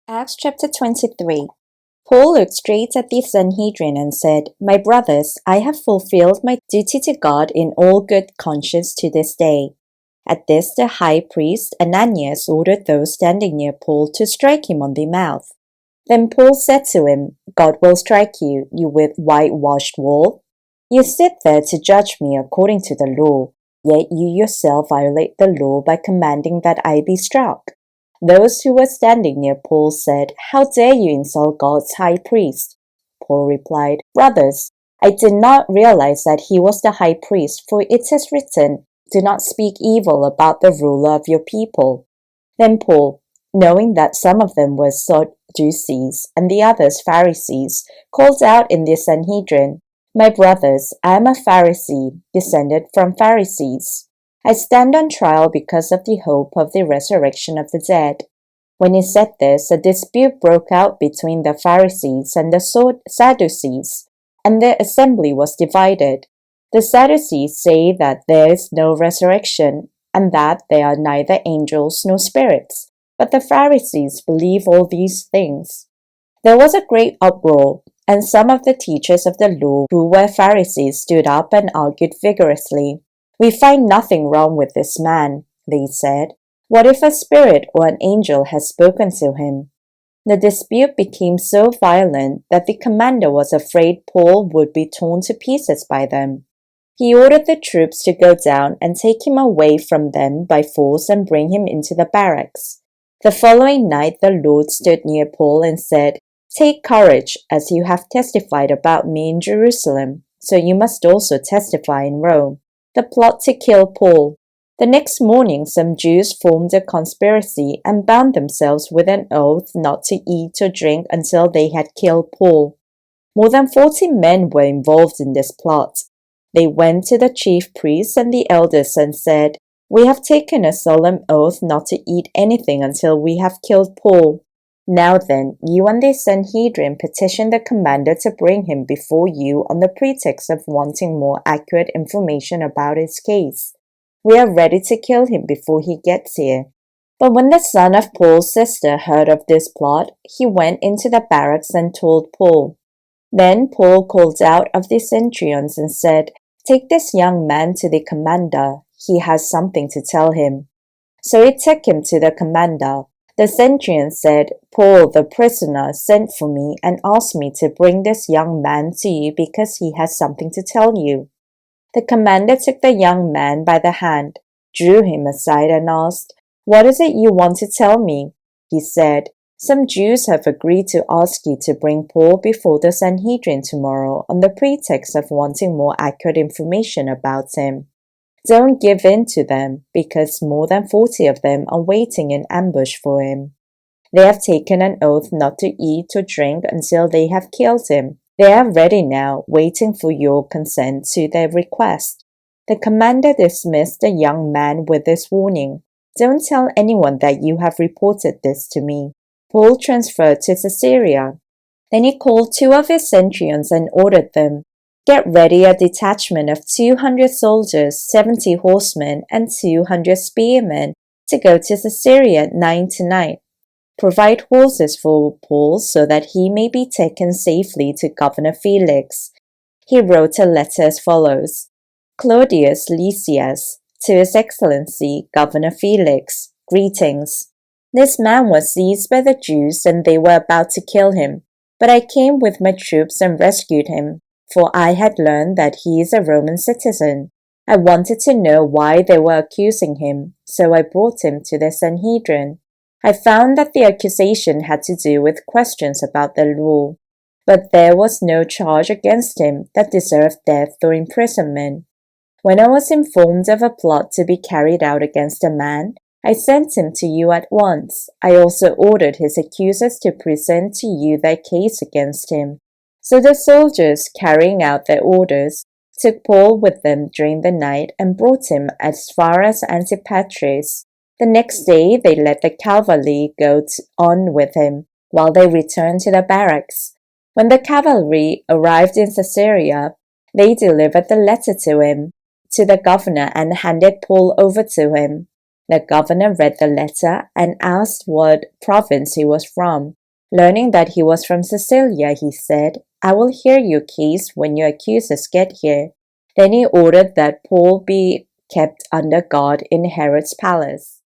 Acts chapter 23. Paul looked straight at the Sanhedrin and said, "My brothers, I have fulfilled my duty to God in all good conscience to this day." At this the high priest Ananias ordered those standing near Paul to strike him on the mouth. Then Paul said to him, "God will strike you, you with whitewashed wall. You sit there to judge me according to the law, yet you yourself violate the law by commanding that I be struck." Those who were standing near Paul said, "How dare you insult God's high priest?" Paul replied, "Brothers, I did not realize that he was the high priest, for it is written, 'Do not speak evil about the ruler of your people.'" Then Paul, knowing that some of them were Sadducees and the others Pharisees, called out in the Sanhedrin, "My brothers, I am a Pharisee, descended from Pharisees. I stand on trial because of the hope of the resurrection of the dead." When he said this, a dispute broke out between the Pharisees and the Sadducees, and the assembly was divided. The Sadducees say that there is no resurrection, and that there are neither angels nor spirits, but the Pharisees believe all these things. There was a great uproar, and some of the teachers of the law who were Pharisees stood up and argued vigorously. "We find nothing wrong with this man," they said. "What if a spirit or an angel has spoken to him?" The dispute became so violent that the commander was afraid Paul would be torn to pieces by them. He ordered the troops to go down and take him away from them by force and bring him into the barracks. The following night the Lord stood near Paul and said, "Take courage, as you have testified about me in Jerusalem, so you must also testify in Rome." The plot to kill Paul. The next morning some Jews formed a conspiracy and bound themselves with an oath not to eat or drink until they had killed Paul. More than 40 men were involved in this plot. They went to the chief priests and the elders and said, "We have taken a solemn oath not to eat anything until we have killed Paul. Now then, you and the Sanhedrin petition the commander to bring him before you on the pretext of wanting more accurate information about his case. We are ready to kill him before he gets here." But when the son of Paul's sister heard of this plot, he went into the barracks and told Paul. Then Paul called out of the centurions and said, "Take this young man to the commander. He has something to tell him." So he took him to the commander. The centurion said, "Paul, the prisoner, sent for me and asked me to bring this young man to you because he has something to tell you." The commander took the young man by the hand, drew him aside and asked, "What is it you want to tell me?" He said, "Some Jews have agreed to ask you to bring Paul before the Sanhedrin tomorrow on the pretext of wanting more accurate information about him. Don't give in to them, because more than 40 of them are waiting in ambush for him. They have taken an oath not to eat or drink until they have killed him. They are ready now, waiting for your consent to their request." The commander dismissed the young man with this warning, "Don't tell anyone that you have reported this to me." Paul transferred to Caesarea. Then he called 2 of his centurions and ordered them, "Get ready a detachment of 200 soldiers, 70 horsemen, and 200 spearmen to go to Caesarea at 9 tonight. Provide horses for Paul so that he may be taken safely to Governor Felix." He wrote a letter as follows: "Claudius Lysias, to His Excellency Governor Felix, greetings. This man was seized by the Jews and they were about to kill him, but I came with my troops and rescued him, for I had learned that he is a Roman citizen. I wanted to know why they were accusing him, so I brought him to the Sanhedrin. I found that the accusation had to do with questions about the law, but there was no charge against him that deserved death or imprisonment. When I was informed of a plot to be carried out against a man, I sent him to you at once. I also ordered his accusers to present to you their case against him." So the soldiers, carrying out their orders, took Paul with them during the night and brought him as far as Antipatris. The next day they let the cavalry go on with him, while they returned to the barracks. When the cavalry arrived in Caesarea, they delivered the letter to the governor and handed Paul over to him. The governor read the letter and asked what province he was from. Learning that he was from Sicilia, he said, "I will hear your case when your accusers get here." Then he ordered that Paul be kept under guard in Herod's palace.